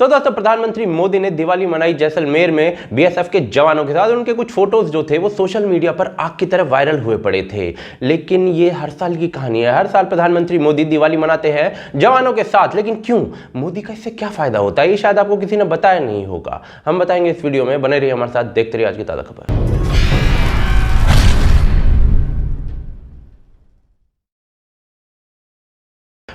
तो दोस्तों प्रधानमंत्री मोदी ने दिवाली मनाई जैसलमेर में बीएसएफ के जवानों के साथ। उनके कुछ फोटोज जो थे वो सोशल मीडिया पर आग की तरह वायरल हुए पड़े थे। लेकिन ये हर साल की कहानी है, हर साल प्रधानमंत्री मोदी दिवाली मनाते हैं जवानों के साथ। लेकिन क्यों, मोदी का इससे क्या फायदा होता है, ये शायद आपको किसी ने बताया नहीं होगा। हम बताएंगे इस वीडियो में, बने रहिए हमारे साथ, देखते रहिए आज की ताजा खबर।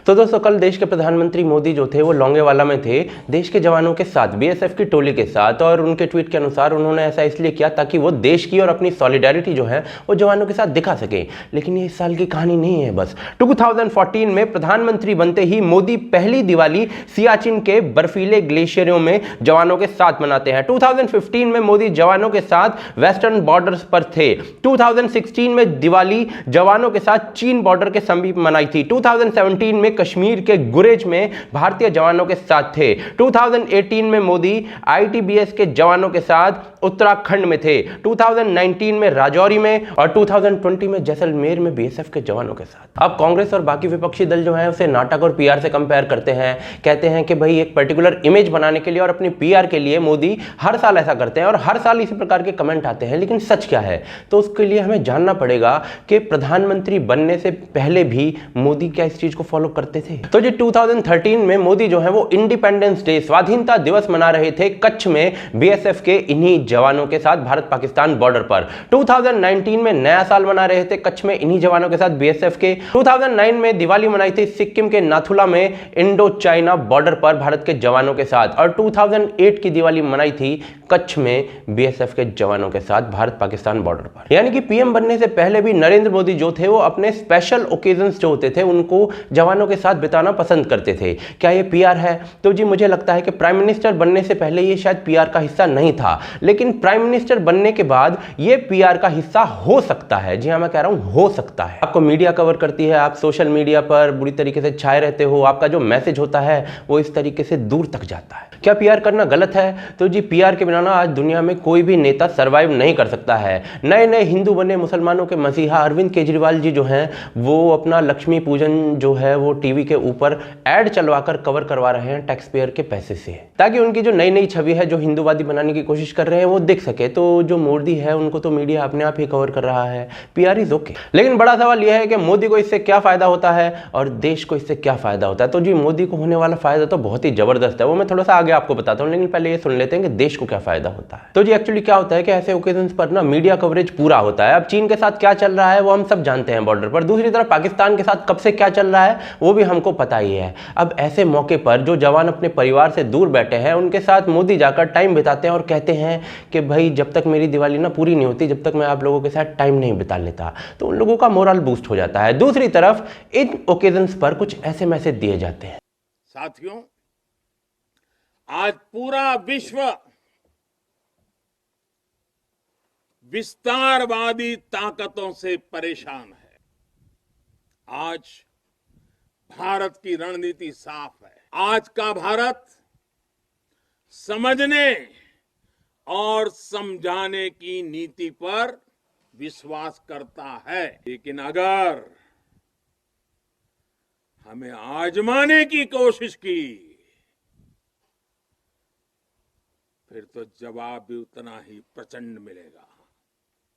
तो दोस्तों कल देश के प्रधानमंत्री मोदी जो थे वो लोंगेवाला में थे देश के जवानों के साथ, बीएसएफ की टोली के साथ। और उनके ट्वीट के अनुसार उन्होंने ऐसा इसलिए किया ताकि वो देश की और अपनी सॉलिडारिटी जो है वो जवानों के साथ दिखा सके। लेकिन ये इस साल की कहानी नहीं है बस। 2014 में प्रधानमंत्री बनते ही मोदी पहली दिवाली सियाचिन के बर्फीले ग्लेशियरों में जवानों के साथ मनाते हैं। 2015 में मोदी जवानों के साथ वेस्टर्न बॉर्डर्स पर थे। 2016 में दिवाली जवानों के साथ चीन बॉर्डर के समीप मनाई थी। 2017 में कश्मीर के गुरेज में भारतीय जवानों के साथ थे। 2018 में मोदी आईटीबीपी के जवानों के साथ उत्तराखंड में थे। 2019 में राजौरी में और 2020 में जैसलमेर में बीएसएफ के जवानों के साथ। अब कांग्रेस और बाकी विपक्षी दल जो है उसे नाटक और पीआर से कंपेयर करते हैं। कहते हैं कि भाई एक पर्टिकुलर इमेज बनाने के लिए और अपनी पीआर के लिए मोदी हर साल ऐसा करते हैं और हर साल इसी प्रकार के कमेंट आते हैं। लेकिन सच क्या है, तो उसके लिए हमें जानना पड़ेगा कि प्रधानमंत्री बनने से पहले भी मोदी क्या इस चीज को फॉलो करते थे। तो जी 2013 में मोदी जो है वो इंडिपेंडेंस डे, स्वाधीनता दिवस मना रहे थे कच्छ में बीएसएफ के इन्हीं जवानों के साथ भारत पाकिस्तान बॉर्डर पर। 2019 में नया साल मना रहे थे कच्छ में इन्हीं जवानों के साथ बीएसएफ के। 2009 में दिवाली मनाई थी सिक्किम के नाथुला में इंडो चाइना बॉर्डर पर भारत के जवानों के साथ। और 2008 की दिवाली मनाई थी कच्छ में बीएसएफ के जवानों के साथ भारत पाकिस्तान बॉर्डर पर। यानी कि पीएम बनने से पहले भी नरेंद्र मोदी जो थे वो अपने स्पेशल ओकेजन्स जो होते थे उनको जवानों के साथ बिताना पसंद करते थे। क्या ये पीआर है? तो जी मुझे लगता है कि प्राइम मिनिस्टर बनने से पहले ये शायद पीआर का हिस्सा नहीं था, लेकिन प्राइम मिनिस्टर बनने के बाद ये पीआर का हिस्सा हो सकता है। जी हां, मैं कह रहा हूं हो सकता है। आपको मीडिया कवर करती है, आप सोशल मीडिया पर बुरी तरीके से छाए रहते हो, आपका जो मैसेज होता है वो इस तरीके से दूर तक जाता है। क्या पीआर करना गलत है? तो जी पीआर के बिना ना आज दुनिया में कोई भी नेता सर्वाइव नहीं कर सकता है। नए नए हिंदू बने मुसलमानों के मसीहा अरविंद केजरीवाल जी जो हैं वो अपना लक्ष्मी पूजन जो है वो टीवी के ऊपर ऐड चलवाकर कवर करवा रहे हैं टैक्स पेयर के पैसे से, ताकि उनकी जो नई नई छवि है जो हिंदूवादी बनाने की कोशिश कर रहे हैं वो दिख सके। तो जो मोदी है उनको तो मीडिया अपने आप ही कवर कर रहा है, पीआर इज ओके। लेकिन बड़ा सवाल यह है कि मोदी को इससे क्या फायदा होता है और देश को इससे क्या फायदा होता है। तो जी मोदी को होने वाला फायदा तो बहुत ही जबरदस्त है, वो मैं थोड़ा सा आगे आपको बताता हूं। लेकिन पहले ये सुन लेते हैं कि देश को क्या फायदा होता है। तो जी एक्चुअली क्या होता है कि ऐसे ओकेजन्स पर ना मीडिया कवरेज पूरा होता है। अब चीन के साथ क्या चल रहा है वो हम सब जानते हैं बॉर्डर पर, दूसरी तरफ पाकिस्तान के साथ कब से क्या चल रहा है वो भी हमको पता ही है। अब ऐसे मौके पर जो जवान अपने परिवार से दूर बैठे हैं उनके साथ मोदी जाकर टाइम बिताते हैं और कहते हैं कि भाई जब तक मेरी दिवाली ना पूरी नहीं होती, जब तक मैं आप लोगों के साथ टाइम नहीं बिता लेता, तो उन लोगों का मोरल बूस्ट हो जाता है। दूसरी तरफ इन ओकेजन्स पर कुछ ऐसे मैसेज दिए जाते हैं। साथियों, आज पूरा विश्व विस्तारवादी ताकतों से परेशान है। आज भारत की रणनीति साफ है। आज का भारत समझने और समझाने की नीति पर विश्वास करता है। लेकिन अगर हमें आजमाने की कोशिश की फिर तो जवाब भी उतना ही प्रचंड मिलेगा।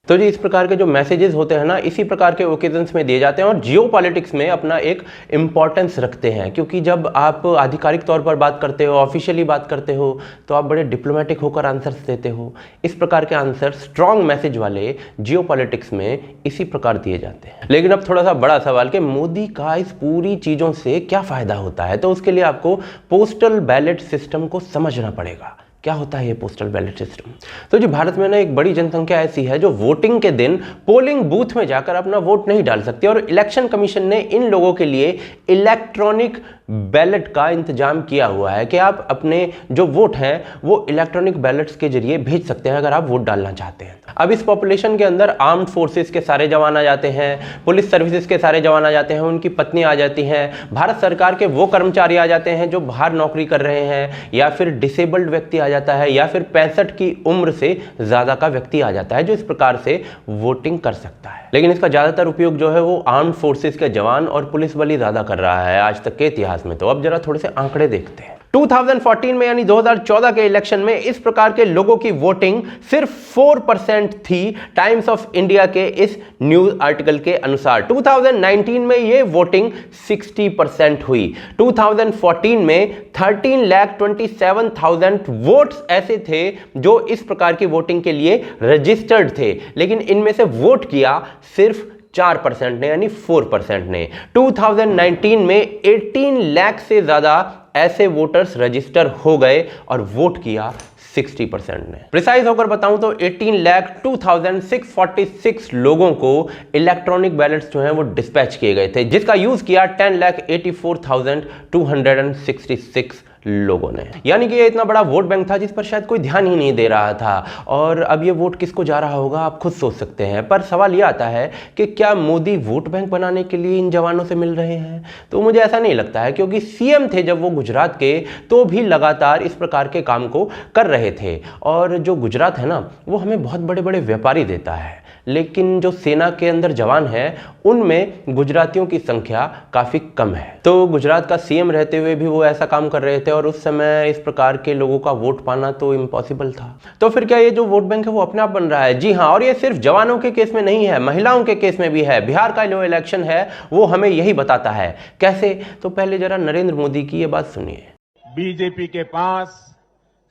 तो जी इस प्रकार के जो मैसेजेस होते हैं ना इसी प्रकार के ओकेजन्स में दिए जाते हैं और जियो पॉलिटिक्स में अपना एक इंपॉर्टेंस रखते हैं। क्योंकि जब आप आधिकारिक तौर पर बात करते हो, ऑफिशियली बात करते हो, तो आप बड़े डिप्लोमेटिक होकर आंसर्स देते हो। इस प्रकार के आंसर स्ट्रॉन्ग मैसेज वाले जियो पॉलिटिक्स में इसी प्रकार दिए जाते हैं। लेकिन अब थोड़ा सा बड़ा सवाल कि मोदी का इस पूरी चीज़ों से क्या फ़ायदा होता है। तो उसके लिए आपको पोस्टल बैलेट सिस्टम को समझना पड़ेगा। क्या होता है ये पोस्टल बैलेट सिस्टम? तो जी भारत में ना एक बड़ी जनसंख्या ऐसी है जो वोटिंग के दिन पोलिंग बूथ में जाकर अपना वोट नहीं डाल सकती, और इलेक्शन कमीशन ने इन लोगों के लिए इलेक्ट्रॉनिक बैलेट का इंतजाम किया हुआ है कि आप अपने जो वोट हैं वो इलेक्ट्रॉनिक बैलेट्स के जरिए भेज सकते हैं अगर आप वोट डालना चाहते हैं। अब इस पॉपुलेशन के अंदर आर्म्ड फोर्सेस के सारे जवान आ जाते हैं, पुलिस सर्विसेज के सारे जवान आ जाते हैं, उनकी पत्नी आ जाती हैं, भारत सरकार के वो कर्मचारी आ जाते हैं जो बाहर नौकरी कर रहे हैं, या फिर डिसेबल्ड व्यक्ति आ जाता है, या फिर 65 की उम्र से ज़्यादा का व्यक्ति आ जाता है जो इस प्रकार से वोटिंग कर सकता है। लेकिन इसका ज़्यादातर उपयोग जो है वो आर्म्ड फोर्सेस के जवान और पुलिस बल ही ज़्यादा कर रहा है आज तक के इतिहास में। तो अब जरा थोड़े से आंकड़े देखते हैं। 2014 में यानी 2014 के इलेक्शन में इस प्रकार के लोगों की वोटिंग सिर्फ 4% थी, टाइम्स ऑफ इंडिया के इस न्यूज आर्टिकल के अनुसार। 2019 में यह वोटिंग 60% हुई। 2014 में 13,27,000 वोट्स ऐसे थे जो इस प्रकार की वोटिंग के लिए रजिस्टर्ड थे, लेकिन इनमें से वोट किया सिर्फ 4% ने यानी 4% ने। 2019 में 18 लाख से ज्यादा ऐसे वोटर्स रजिस्टर हो गए और वोट किया 60% ने। प्रिसाइज होकर बताऊं तो 18,02,646 लोगों को इलेक्ट्रॉनिक बैलेट्स जो हैं वो डिस्पैच किए गए थे, जिसका यूज किया 10,84,266 लोगों ने। यानी कि ये इतना बड़ा वोट बैंक था जिस पर शायद कोई ध्यान ही नहीं दे रहा था। और अब ये वोट किसको जा रहा होगा आप खुद सोच सकते हैं। पर सवाल ये आता है कि क्या मोदी वोट बैंक बनाने के लिए इन जवानों से मिल रहे हैं? तो मुझे ऐसा नहीं लगता है, क्योंकि सीएम थे जब वो गुजरात के, तो भी लगातार इस प्रकार के काम को कर रहे थे। और जो गुजरात है ना, वो हमें बहुत बड़े बड़े व्यापारी देता है, लेकिन जो सेना के अंदर जवान हैं उनमें गुजरातियों की संख्या काफी कम है। तो गुजरात का सीएम रहते हुए भी वो ऐसा काम कर रहे थे और उस समय इस प्रकार के लोगों का वोट पाना तो इम्पॉसिबल था। तो फिर क्या ये जो वोट बैंक है वो अपने आप बन रहा है? जी हाँ, और ये सिर्फ जवानों के केस में नहीं है, महिलाओं के केस में भी है। बिहार का जो इलेक्शन है वो हमें यही बताता है। कैसे? तो पहले जरा नरेंद्र मोदी की ये बात सुनिए। बीजेपी के पास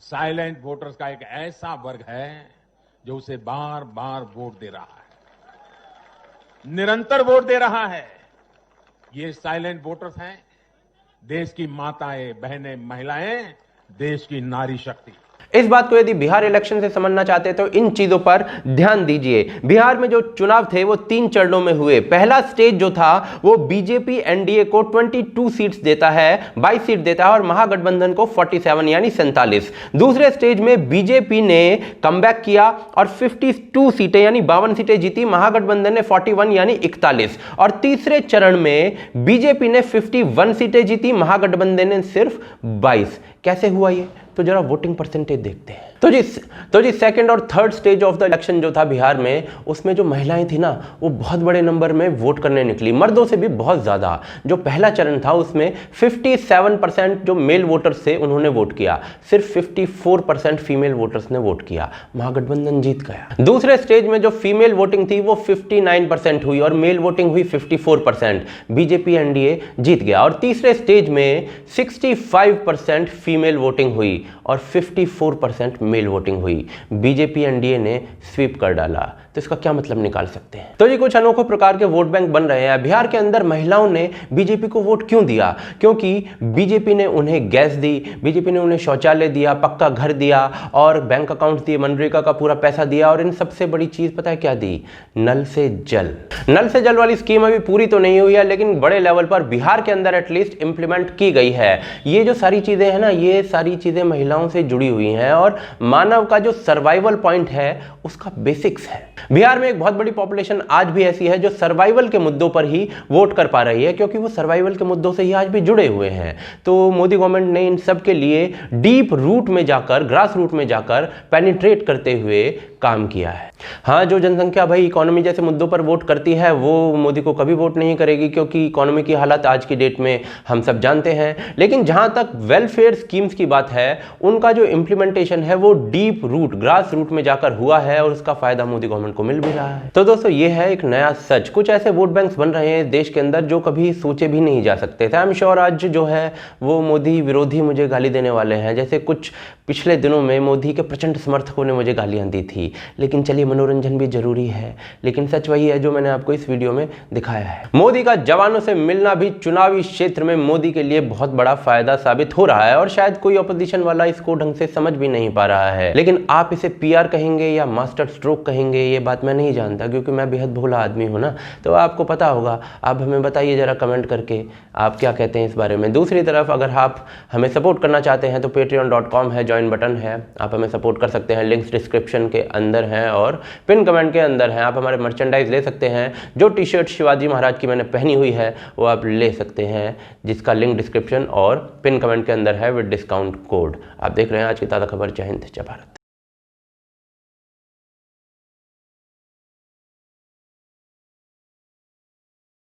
साइलेंट वोटर्स का एक ऐसा वर्ग है जो उसे बार बार वोट दे रहा है, निरंतर वोट दे रहा है। ये साइलेंट वोटर्स हैं देश की माताएं, बहनें, महिलाएं, देश की नारी शक्ति। इस बात को यदि बिहार इलेक्शन से समझना चाहते हैं तो इन चीजों पर ध्यान दीजिए। बिहार में जो चुनाव थे वो 3 चरणों में हुए। पहला स्टेज जो था वो बीजेपी एनडीए को 22 सीट्स देता है, 22 सीट देता है, और महागठबंधन को 47 यानी 47। दूसरे स्टेज में बीजेपी ने कमबैक किया और 52 सीटें यानी 52 सीटें जीती, महागठबंधन ने 41 यानी 41। और तीसरे चरण में बीजेपी ने 51 सीटें जीती, महागठबंधन ने सिर्फ 22। कैसे हुआ ये? तो जरा वोटिंग परसेंटेज देखते हैं। तो जी सेकंड और third stage of the election जो था बिहार में, उसमें जो महिलाएं थी ना वो बहुत बड़े नंबर में वोट करने निकली, मर्दों से भी बहुत ज्यादा। जो पहला चरण था उसमें 57% जो मेल वोटर्स थे उन्होंने वोट किया, सिर्फ 54% फीमेल वोटर्स ने वोट किया, महागठबंधन जीत गया। दूसरे स्टेज में जो फीमेल वोटिंग थी वो 59% हुई और मेल वोटिंग हुई 54%, बीजेपी एनडीए जीत गया। और तीसरे स्टेज में 65% फीमेल वोटिंग हुई और 54% मेल वोटिंग हुई, बीजेपी एनडीए ने स्वीप कर डाला। तो इसका क्या मतलब निकाल सकते हैं? तो ये कुछ अनोखे प्रकार के वोट बैंक बन रहे हैं। बिहार के अंदर महिलाओं ने बीजेपी को वोट क्यों दिया? क्योंकि बीजेपी ने उन्हें गैस दी, बीजेपी ने उन्हें शौचालय दिया, पक्का घर दिया और बैंक अकाउंट दिए, मनरेगा का पूरा पैसा दिया, और इन सबसे बड़ी चीज पता है क्या दी? नल से जल। नल से जल वाली स्कीम अभी पूरी तो नहीं हुई है, लेकिन बड़े लेवल पर बिहार के अंदर एटलीस्ट इंप्लीमेंट की गई है। ये जो सारी चीजें हैं ना, ये सारी चीजें महिलाओं से जुड़ी हुई हैं और मानव का जो सर्वाइवल पॉइंट है उसका बेसिक्स है। बिहार में एक बहुत बड़ी पॉपुलेशन आज भी ऐसी है जो सर्वाइवल के मुद्दों पर ही वोट कर पा रही है, क्योंकि वो सर्वाइवल के मुद्दों से ही आज भी जुड़े हुए हैं। तो मोदी गवर्नमेंट ने इन सब के लिए डीप रूट में जाकर, ग्रास रूट में जाकर पेनिट्रेट करते हुए काम किया है। हाँ, जो जनसंख्या भाई इकोनॉमी जैसे मुद्दों पर वोट करती है वो मोदी को कभी वोट नहीं करेगी, क्योंकि इकोनॉमी की हालत आज की डेट में हम सब जानते हैं। लेकिन जहां तक वेलफेयर स्कीम्स की बात है, उनका जो इंप्लीमेंटेशन है वो डीप रूट, ग्रास रूट में जाकर हुआ है और उसका फायदा मोदी गवर्नमेंट को मिल भी रहा है। तो दोस्तों, ये है एक नया सच। कुछ ऐसे वोट बैंक्स बन रहे हैं देश के अंदर जो कभी सोचे भी नहीं जा सकते थे। आई एम श्योर आज जो है वो मोदी विरोधी मुझे गाली देने वाले हैं, जैसे कुछ पिछले दिनों में मोदी के प्रचंड समर्थकों ने मुझे गालियां दी थी। लेकिन चलिए, मनोरंजन भी जरूरी है, लेकिन सच वही है जो मैंने आपको इस वीडियो में दिखाया है। मोदी का जवानों से मिलना भी चुनावी क्षेत्र में मोदी के लिए बहुत बड़ा फायदा साबित हो रहा है, और शायद कोई ऑपोजिशन वाला इसको ढंग से समझ भी नहीं पा रहा है। लेकिन आप इसे पीआर कहेंगे या मास्टर स्ट्रोक कहेंगे, ये बात मैं नहीं जानता, क्योंकि मैं बेहद भोला आदमी हूं ना। तो आपको पता होगा, आप हमें बताइए जरा कमेंट करके आप क्या कहते हैं इस बारे में। दूसरी तरफ अगर आप हमें सपोर्ट करना चाहते हैं तो patreon.com है, ज्वाइन बटन है, आप हमें सपोर्ट कर सकते हैं। लिंक्स डिस्क्रिप्शन के अंदर हैं और पिन कमेंट के अंदर हैं। आप हमारे मर्चेंडाइज ले सकते हैं। जो टी शर्ट शिवाजी महाराज की मैंने पहनी हुई है वो आप ले सकते हैं, जिसका लिंक डिस्क्रिप्शन और पिन कमेंट के अंदर है विद डिस्काउंट कोड। आप देख रहे हैं आज की ताज़ा खबर। जय हिंद, जय भारत।